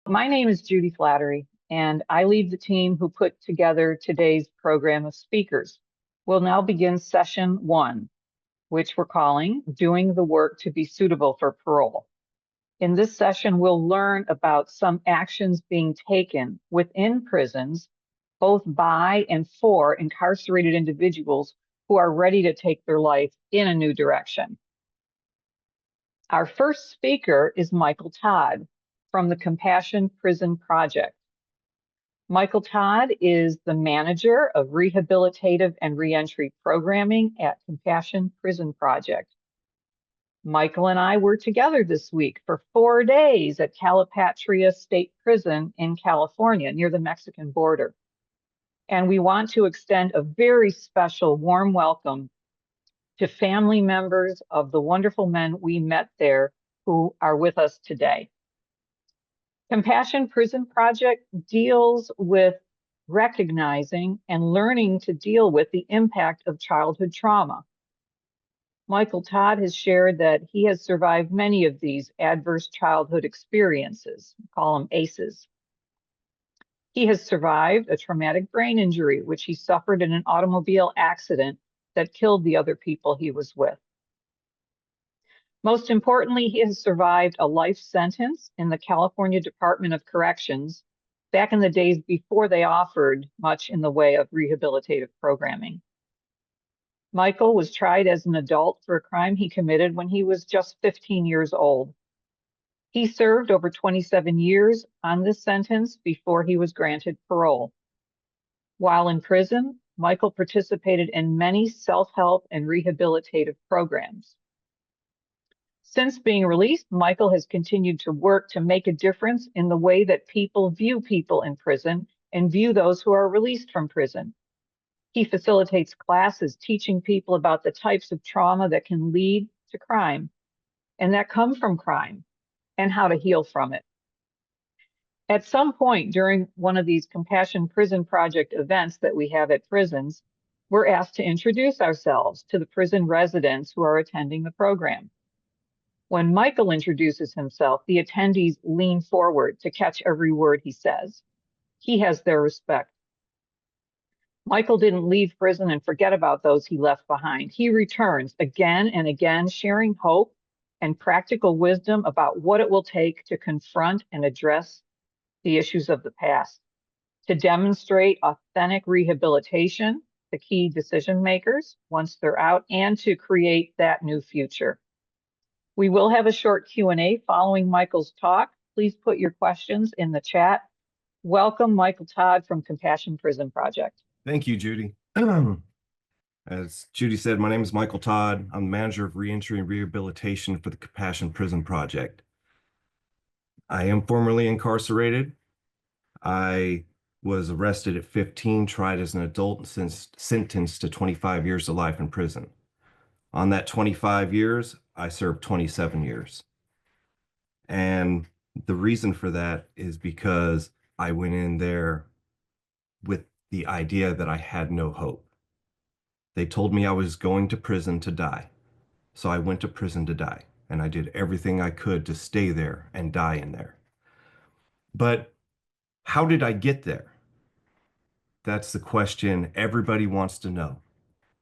My name is Judy Flattery, and I lead the team who put together today's program of speakers. We'll now begin session 1, which we're calling Doing the Work to be Suitable for Parole. In this session, we'll learn about some actions being taken within prisons, both by and for incarcerated individuals who are ready to take their life in a new direction. Our first speaker is Michael Todd from the Compassion Prison Project. Michael Todd is the manager of Rehabilitative and Reentry programming at Compassion Prison Project. Michael and I were together this week for 4 days at Calipatria State Prison in California near the Mexican border. And we want to extend a very special warm welcome to family members of the wonderful men we met there who are with us today. Compassion Prison Project deals with recognizing and learning to deal with the impact of childhood trauma. Michael Todd has shared that he has survived many of these adverse childhood experiences, we call them ACEs. He has survived a traumatic brain injury, which he suffered in an automobile accident that killed the other people he was with. Most importantly, he has survived a life sentence in the California Department of Corrections back in the days before they offered much in the way of rehabilitative programming. Michael was tried as an adult for a crime he committed when he was just 15 years old. He served over 27 years on this sentence before he was granted parole. While in prison, Michael participated in many self-help and rehabilitative programs. Since being released, Michael has continued to work to make a difference in the way that people view people in prison and view those who are released from prison. He facilitates classes teaching people about the types of trauma that can lead to crime and that come from crime and how to heal from it. At some point during one of these Compassion Prison Project events that we have at prisons, we're asked to introduce ourselves to the prison residents who are attending the program. When Michael introduces himself, the attendees lean forward to catch every word he says. He has their respect. Michael didn't leave prison and forget about those he left behind. He returns again and again, sharing hope and practical wisdom about what it will take to confront and address the issues of the past, to demonstrate authentic rehabilitation to key decision makers once they're out, and to create that new future. We will have a short Q&A following Michael's talk. Please put your questions in the chat. Welcome, Michael Todd from Compassion Prison Project. Thank you, Judy. As Judy said, my name is Michael Todd. I'm the manager of Reentry and Rehabilitation for the Compassion Prison Project. I am formerly incarcerated. I was arrested at 15, tried as an adult, and sentenced to 25 years to life in prison. On that 25 years, I served 27 years. And the reason for that is because I went in there with the idea that I had no hope. They told me I was going to prison to die. So I went to prison to die, and I did everything I could to stay there and die in there. But how did I get there? That's the question everybody wants to know.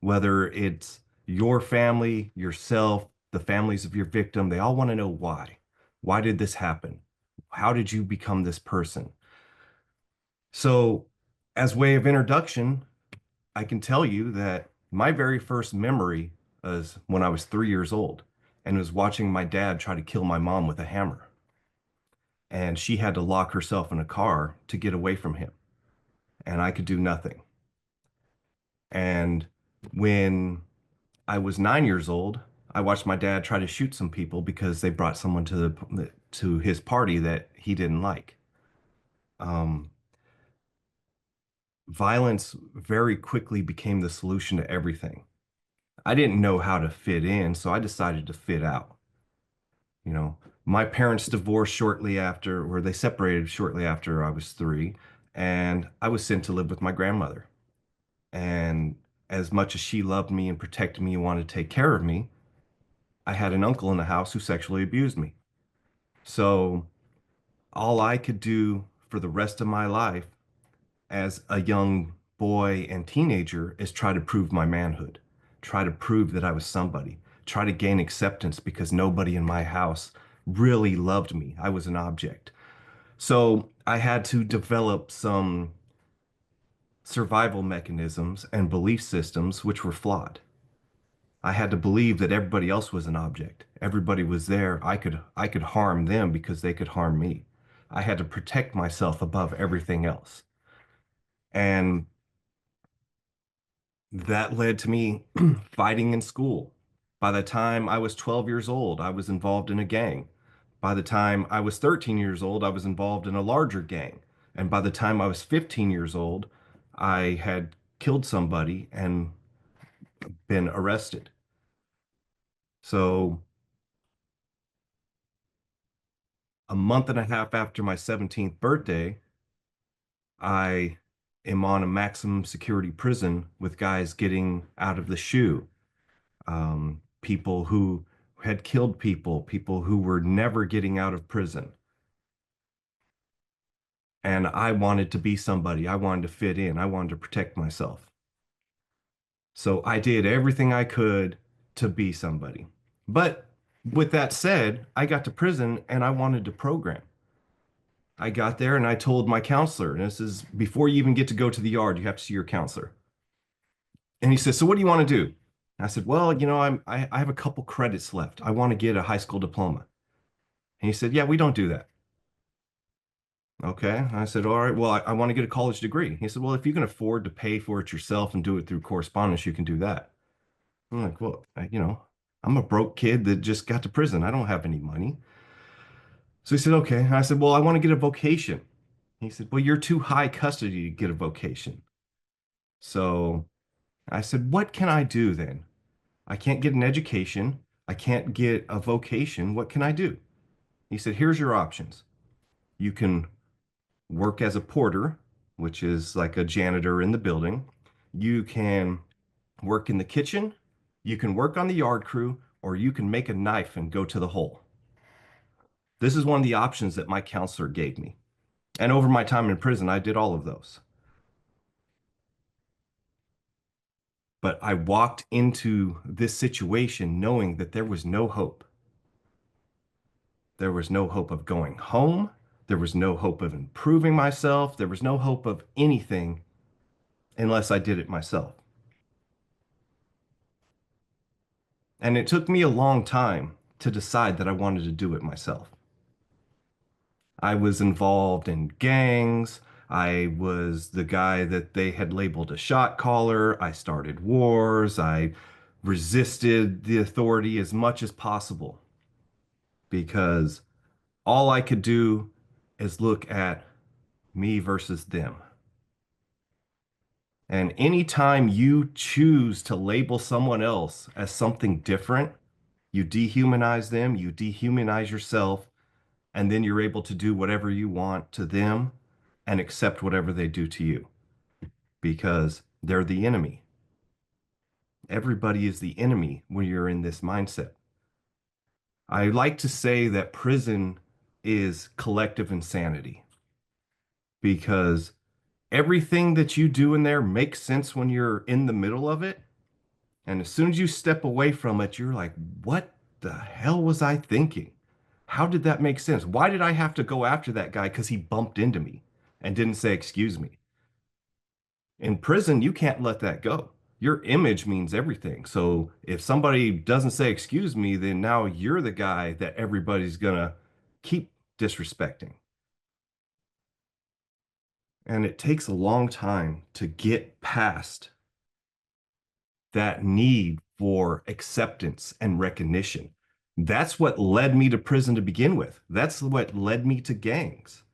Whether it's your family, yourself, the families of your victim, they all want to know why. Why did this happen? How did you become this person? So, as way of introduction, I can tell you that my very first memory was when I was 3 years old and was watching my dad try to kill my mom with a hammer. And she had to lock herself in a car to get away from him. And I could do nothing. And when I was 9 years old, I watched my dad try to shoot some people because they brought someone to his party that he didn't like. Violence very quickly became the solution to everything. I didn't know how to fit in, so I decided to fit out. You know, my parents divorced shortly after, or they separated shortly after I was 3, and I was sent to live with my grandmother. And as much as she loved me and protected me and wanted to take care of me, I had an uncle in the house who sexually abused me. So all I could do for the rest of my life as a young boy and teenager is try to prove my manhood, try to prove that I was somebody, try to gain acceptance because nobody in my house really loved me. I was an object. So I had to develop some survival mechanisms and belief systems which were flawed. I had to believe that everybody else was an object. Everybody was there. I could harm them because they could harm me. I had to protect myself above everything else. And that led to me fighting in school. By the time I was 12 years old, I was involved in a gang. By the time I was 13 years old, I was involved in a larger gang. And by the time I was 15 years old, I had killed somebody and been arrested. So a month and a half after my 17th birthday, I am on a maximum security prison with guys getting out of the shoe. People who had killed people, people who were never getting out of prison. And I wanted to be somebody. I wanted to fit in. I wanted to protect myself. So I did everything I could to be somebody. But with that said, I got to prison and I wanted to program. I got there and I told my counselor, and this is before you even get to go to the yard, you have to see your counselor. And he says, "So what do you want to do?" I said, "Well, I have a couple credits left. I want to get a high school diploma." And he said, "Yeah, we don't do that." Okay. I said, "All right, well, I want to get a college degree." He said, "Well, if you can afford to pay for it yourself and do it through correspondence, you can do that." I'm like, "Well, I'm a broke kid that just got to prison. I don't have any money." So he said, "Okay." And I said, "Well, I want to get a vocation." He said, "Well, you're too high custody to get a vocation." So I said, "What can I do then? I can't get an education. I can't get a vocation. What can I do?" He said, "Here's your options. You can work as a porter, which is like a janitor in the building. You can work in the kitchen. You can work on the yard crew, or you can make a knife and go to the hole." This is one of the options that my counselor gave me. And over my time in prison, I did all of those. But I walked into this situation knowing that there was no hope. There was no hope of going home. There was no hope of improving myself. There was no hope of anything unless I did it myself. And it took me a long time to decide that I wanted to do it myself. I was involved in gangs. I was the guy that they had labeled a shot caller. I started wars. I resisted the authority as much as possible because all I could do is look at me versus them. And anytime you choose to label someone else as something different, you dehumanize them, you dehumanize yourself, and then you're able to do whatever you want to them and accept whatever they do to you because they're the enemy. Everybody is the enemy when you're in this mindset. I like to say that prison is collective insanity because everything that you do in there makes sense when you're in the middle of it. And as soon as you step away from it, you're like, what the hell was I thinking? How did that make sense? Why did I have to go after that guy? Because he bumped into me and didn't say, excuse me. In prison, you can't let that go. Your image means everything. So if somebody doesn't say, excuse me, then now you're the guy that everybody's going to keep disrespecting. And it takes a long time to get past that need for acceptance and recognition. That's what led me to prison to begin with. That's what led me to gangs.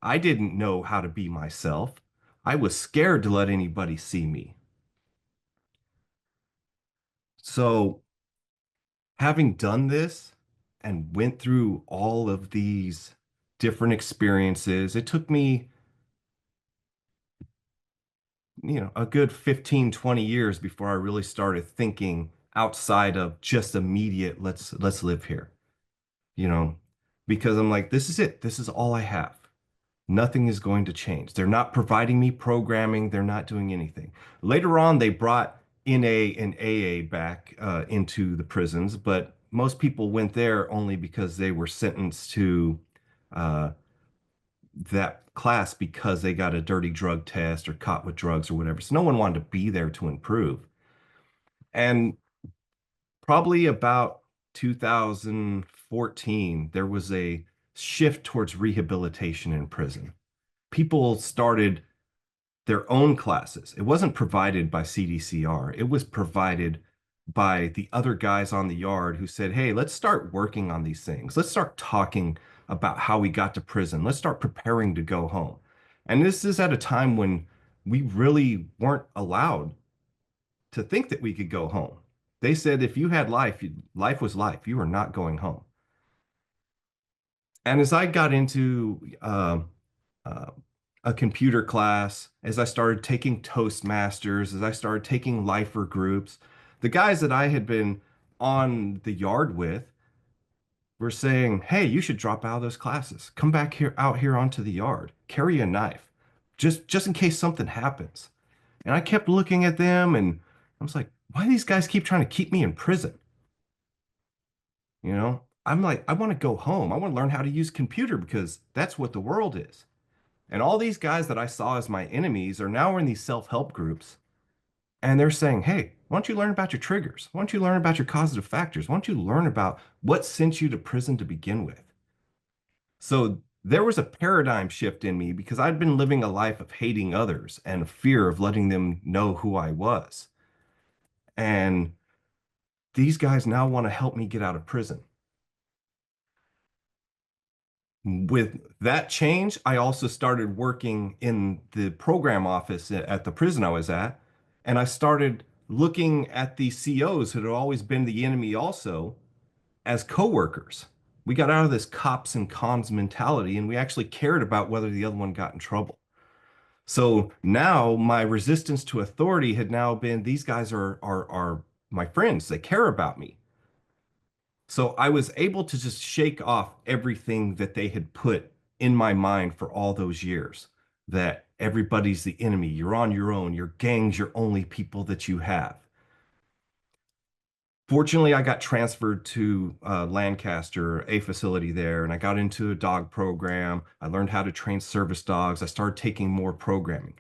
I didn't know how to be myself. I was scared to let anybody see me. So, having done this and went through all of these different experiences, it took me, a good 15, 20 years before I really started thinking outside of just immediate, let's live here. You know, because I'm like, this is it. This is all I have. Nothing is going to change. They're not providing me programming. They're not doing anything. Later on, they brought NA and AA back into the prisons, but most people went there only because they were sentenced to uh, that class because they got a dirty drug test or caught with drugs or whatever. So no one wanted to be there to improve. And probably about 2014, there was a shift towards rehabilitation in prison. People started their own classes. It wasn't provided by CDCR. It was provided by the other guys on the yard who said, hey, let's start working on these things. Let's start talking about how we got to prison. Let's start preparing to go home. And this is at a time when we really weren't allowed to think that we could go home. They said if you had life, life was life. You were not going home. And as I got into uh, a computer class, as I started taking Toastmasters, as I started taking lifer groups, the guys that I had been on the yard with were saying, hey, you should drop out of those classes. Come back here out here onto the yard. Carry a knife. Just in case something happens. And I kept looking at them and I was like, why do these guys keep trying to keep me in prison? You know, I'm like, I want to go home. I want to learn how to use computer because that's what the world is. And all these guys that I saw as my enemies are now in these self-help groups. And they're saying, hey, why don't you learn about your triggers? Why don't you learn about your causative factors? Why don't you learn about what sent you to prison to begin with? So there was a paradigm shift in me because I'd been living a life of hating others and fear of letting them know who I was. And these guys now want to help me get out of prison. With that change, I also started working in the program office at the prison I was at, and I started looking at the COs who had always been the enemy also as coworkers. We got out of this cops and cons mentality, and we actually cared about whether the other one got in trouble. So now my resistance to authority had now been these guys are my friends. They care about me. So I was able to just shake off everything that they had put in my mind for all those years, that everybody's the enemy. You're on your own. Your gang's your only people that you have. Fortunately, I got transferred to Lancaster, a facility there, and I got into a dog program. I learned how to train service dogs. I started taking more programming.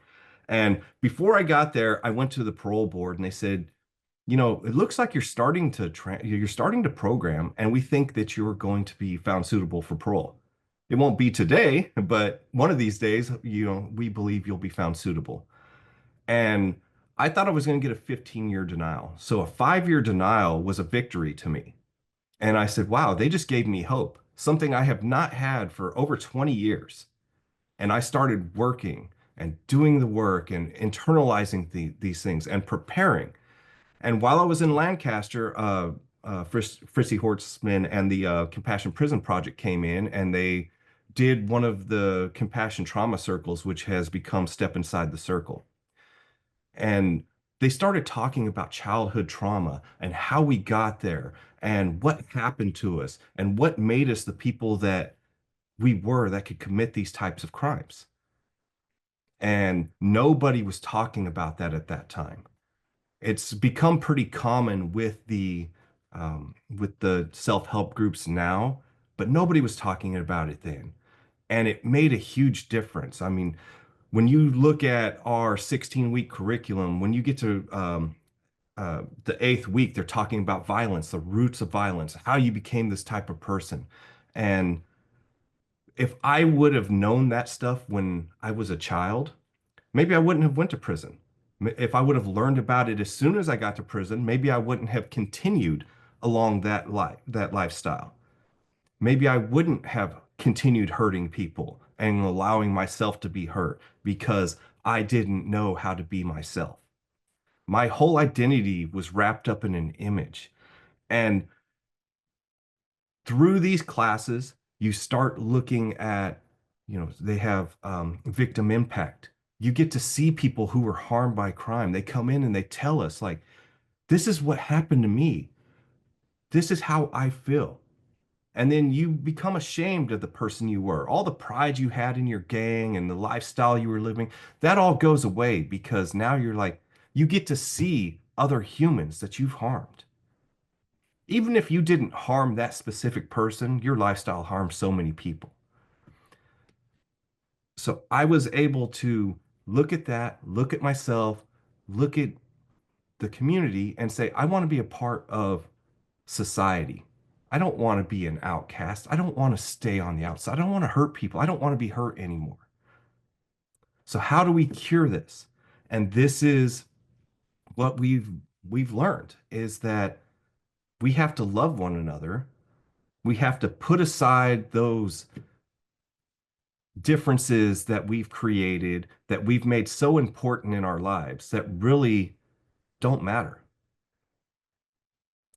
And before I got there, I went to the parole board and they said, you know, it looks like you're starting to program, and we think that you're going to be found suitable for parole. It won't be today, but one of these days, you know, we believe you'll be found suitable. And I thought I was going to get a 15-year denial. So a 5-year denial was a victory to me. And I said, wow, they just gave me hope, something I have not had for over 20 years. And I started working and doing the work and internalizing these things and preparing. And while I was in Lancaster, Fritzy Hortzman and the Compassion Prison Project came in and they did one of the compassion trauma circles, which has become Step Inside the Circle. And they started talking about childhood trauma and how we got there and what happened to us and what made us the people that we were that could commit these types of crimes. And nobody was talking about that at that time. It's become pretty common with the self-help groups now, but nobody was talking about it then. And it made a huge difference. I mean, when you look at our 16-week curriculum, when you get to the eighth week, they're talking about violence, the roots of violence, how you became this type of person. And if I would have known that stuff when I was a child, maybe I wouldn't have went to prison. If I would have learned about it as soon as I got to prison, maybe I wouldn't have continued along that lifestyle. Maybe I wouldn't have continued hurting people and allowing myself to be hurt because I didn't know how to be myself. My whole identity was wrapped up in an image. And through these classes, you start looking at, you know, they have victim impact. You get to see people who were harmed by crime. They come in and they tell us, like, this is what happened to me. This is how I feel. And then you become ashamed of the person you were. All the pride you had in your gang and the lifestyle you were living, that all goes away because now you're like, you get to see other humans that you've harmed. Even if you didn't harm that specific person, your lifestyle harmed so many people. So I was able to look at that, look at myself, look at the community and say, I want to be a part of society. I don't want to be an outcast. I don't want to stay on the outside. I don't want to hurt people. I don't want to be hurt anymore. So how do we cure this? And this is what we've learned is that we have to love one another. We have to put aside those differences that we've created that we've made so important in our lives that really don't matter.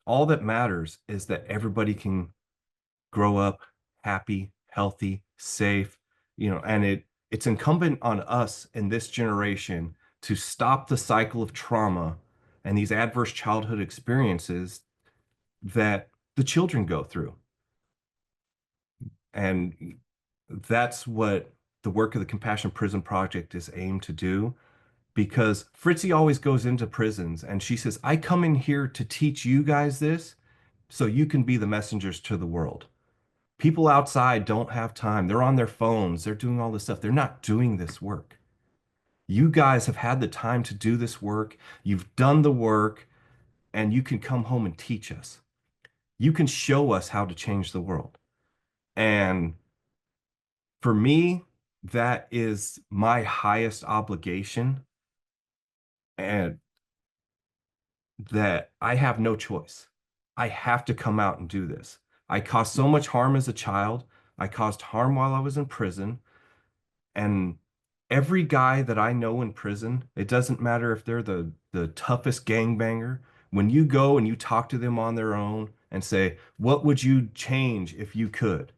All that matters is that everybody can grow up happy, healthy, safe, and it's incumbent on us in this generation to stop the cycle of trauma and these adverse childhood experiences that the children go through. And that's what the work of the Compassion Prison Project is aimed to do. Because Fritzy always goes into prisons and she says, I come in here to teach you guys this so you can be the messengers to the world. People outside don't have time. They're on their phones. They're doing all this stuff. They're not doing this work. You guys have had the time to do this work. You've done the work, and you can come home and teach us. You can show us how to change the world. And for me, that is my highest obligation, and that I have no choice. I have to come out and do this. I caused so much harm as a child. I caused harm while I was in prison. And every guy that I know in prison, it doesn't matter if they're the toughest gangbanger, when you go and you talk to them on their own and say, what would you change if you could?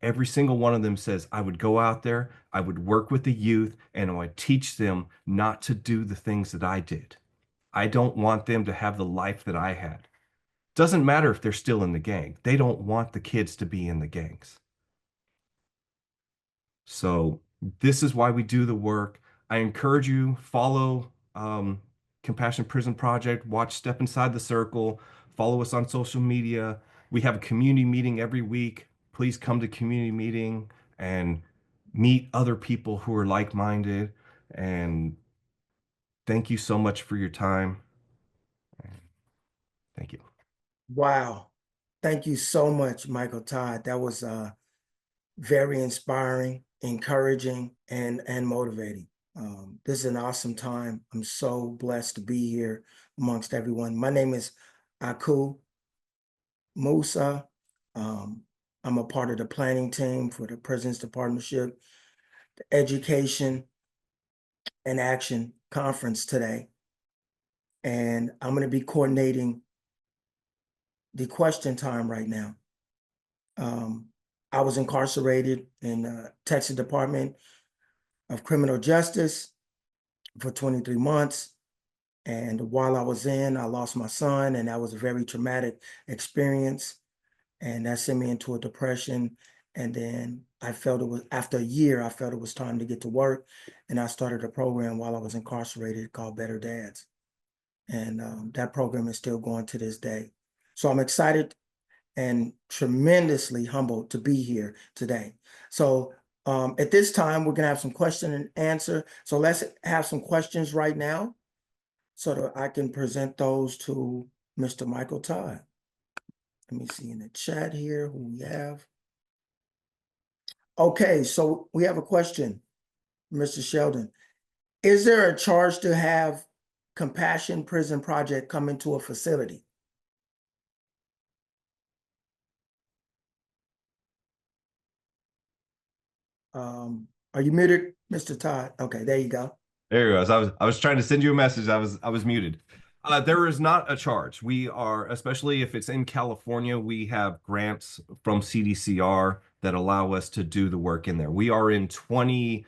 Every single one of them says, I would go out there, I would work with the youth, and I would teach them not to do the things that I did. I don't want them to have the life that I had. Doesn't matter if they're still in the gang. They don't want the kids to be in the gangs. So this is why we do the work. I encourage you, follow Compassion Prison Project, watch Step Inside the Circle, follow us on social media. We have a community meeting every week. Please come to community meeting and meet other people who are like-minded. And thank you so much for your time. Thank you. Wow. Thank you so much, Michael Todd. That was very inspiring, encouraging, and motivating. This is an awesome time. I'm so blessed to be here amongst everyone. My name is Aku Musa. I'm a part of the planning team for the President's Partnership, the Education and Action Conference today. And I'm going to be coordinating the question time right now. I was incarcerated in the Texas Department of Criminal Justice for 23 months. And while I was in, I lost my son, and that was a very traumatic experience. And that sent me into a depression. And then I felt it was, after a year, I felt it was time to get to work. And I started a program while I was incarcerated called Better Dads. And that program is still going to this day. So I'm excited and tremendously humbled to be here today. So at this time, we're gonna have some question and answer. So let's have some questions right now so that I can present those to Mr. Michael Todd. Let me see in the chat here who we have. Okay, so we have a question, Mr. Sheldon. Is there a charge to have Compassion Prison Project come into a facility? Are you muted, Mr. Todd? Okay, there you go. There you go. I was trying to send you a message. I was muted. There is not a charge. We are, especially if it's in California, we have grants from CDCR that allow us to do the work in there. We are in 20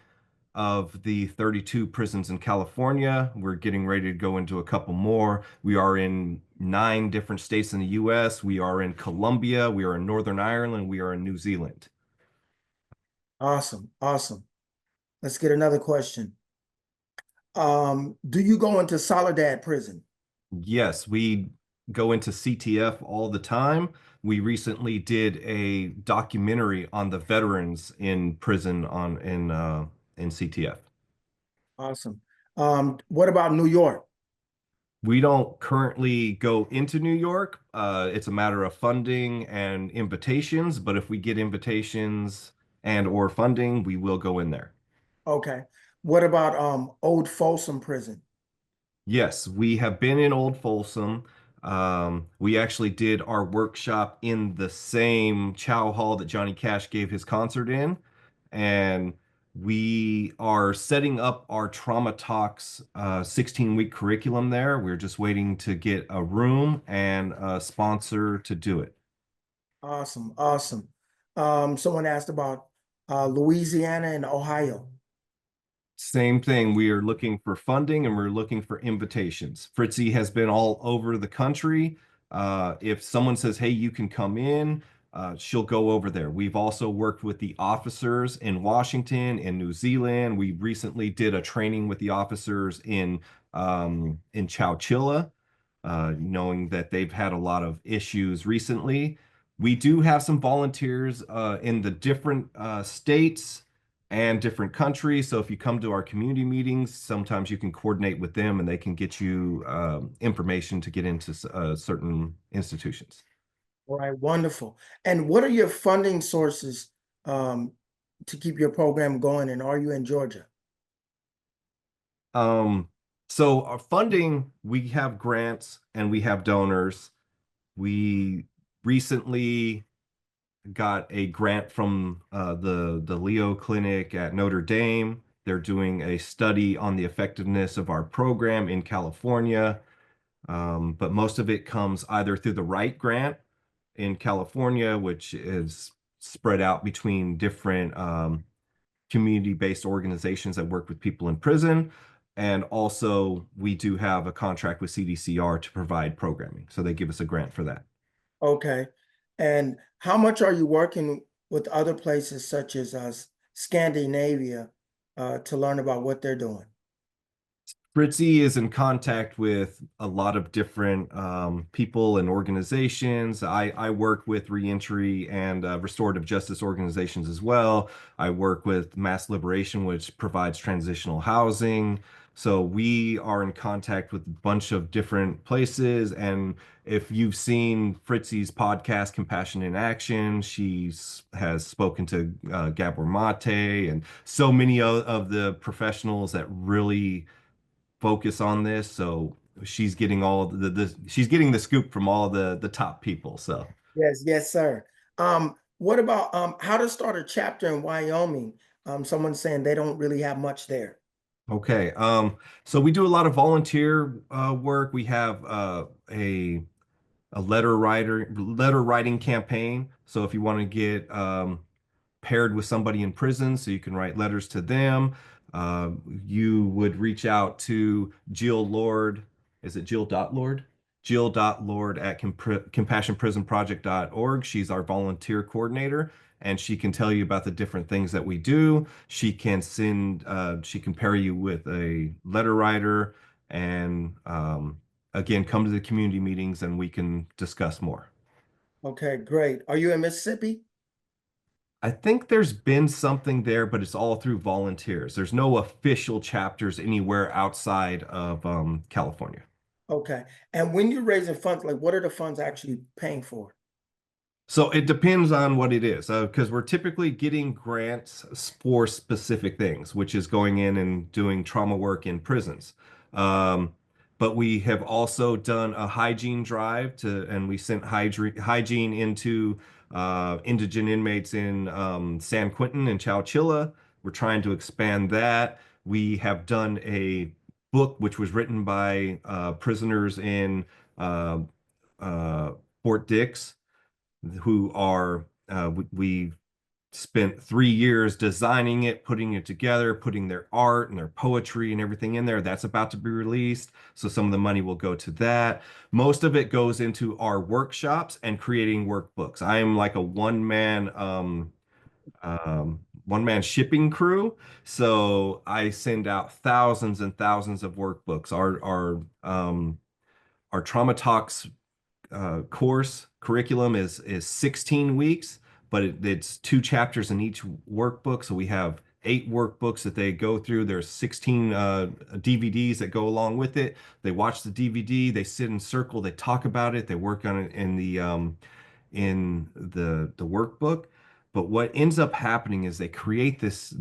of the 32 prisons in California. We're getting ready to go into a couple more. We are in 9 different states in the US. We are in Colombia, we are in Northern Ireland, we are in New Zealand. Awesome, awesome. Let's get another question. Do you go into Soledad prison? Yes, we go into CTF all the time. We recently did a documentary on the veterans in prison in CTF. Awesome. What about New York? We don't currently go into New York. It's a matter of funding and invitations, but if we get invitations and or funding, we will go in there. Okay. What about Old Folsom Prison? Yes, we have been in Old Folsom. We actually did our workshop in the same chow hall that Johnny Cash gave his concert in. And we are setting up our Trauma Talks 16-week curriculum there. We're just waiting to get a room and a sponsor to do it. Awesome, awesome. Someone asked about Louisiana and Ohio. Same thing. We are looking for funding and we're looking for invitations. Fritzy has been all over the country. If someone says, hey, you can come in, she'll go over there. We've also worked with the officers in Washington and New Zealand. We recently did a training with the officers in Chowchilla, knowing that they've had a lot of issues recently. We do have some volunteers in the different states and different countries. So if you come to our community meetings, sometimes you can coordinate with them and they can get you information to get into certain institutions. All right, wonderful. And what are your funding sources to keep your program going? And are you in Georgia? So our funding, we have grants and we have donors. We recently got a grant from the Leo Clinic at Notre Dame. They're doing a study on the effectiveness of our program in California. But most of it comes either through the Wright grant in California, which is spread out between different community-based organizations that work with people in prison. And also, we do have a contract with CDCR to provide programming. So they give us a grant for that. Okay. And how much are you working with other places such as Scandinavia to learn about what they're doing? Fritzy is in contact with a lot of different people and organizations. I work with Reentry and restorative justice organizations as well. I work with Mass Liberation, which provides transitional housing. So we are in contact with a bunch of different places. And if you've seen Fritzy's podcast, Compassion in Action, has spoken to Gabor Mate and so many of the professionals that really focus on this. So she's getting all she's getting the scoop from all the top people. So Yes, yes, sir. What about how to start a chapter in Wyoming? Someone's saying they don't really have much there. okay. So we do a lot of volunteer work. We have a letter writing campaign. So if you want to get paired with somebody in prison so you can write letters to them. You would reach out to Jill Lord. Is it Jill.Lord? Jill.Lord at compassionprisonproject.org. She's our volunteer coordinator, and she can tell you about the different things that we do. She can pair you with a letter writer, and again, come to the community meetings and we can discuss more. Okay, great. Are you in Mississippi? I think there's been something there, but it's all through volunteers. There's no official chapters anywhere outside of California. Okay. And when you're raising funds, like what are the funds actually paying for? So it depends on what it is, because we're typically getting grants for specific things, which is going in and doing trauma work in prisons. Um, but we have also done a hygiene drive and we sent hygiene into indigent inmates in San Quentin and Chowchilla. We're trying to expand that. We have done a book which was written by prisoners in uh, Fort Dix who are we spent 3 years designing it, putting it together, putting their art and their poetry and everything in there. That's about to be released. So some of the money will go to that. Most of it goes into our workshops and creating workbooks. I am like a one man shipping crew. So I send out thousands and thousands of workbooks. Our Trauma Talks course curriculum is 16 weeks, but it's 2 chapters in each workbook. So we have 8 workbooks that they go through. There's 16 DVDs that go along with it. They watch the DVD, they sit in circle, they talk about it, they work on it in the workbook. But what ends up happening is they create this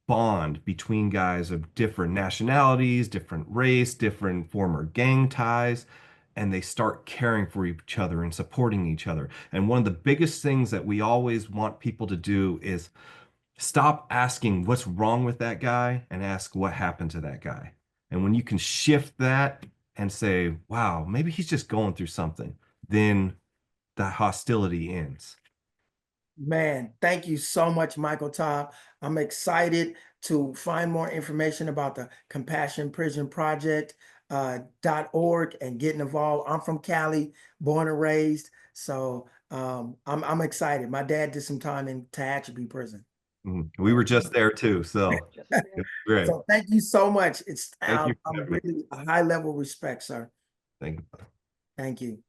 bond between guys of different nationalities, different race, different former gang ties, and they start caring for each other and supporting each other. And one of the biggest things that we always want people to do is stop asking what's wrong with that guy and ask what happened to that guy. And when you can shift that and say, wow, maybe he's just going through something, then the hostility ends. Man, thank you so much, Michael Todd. I'm excited to find more information about the Compassion Prison Project .org and getting involved. I'm from Cali, born and raised, so I'm excited. My dad did some time in Tehachapi Prison. We were just there too, so great. So thank you so much. It's Thank you. I'm really a high level respect, sir. Thank you. Thank you.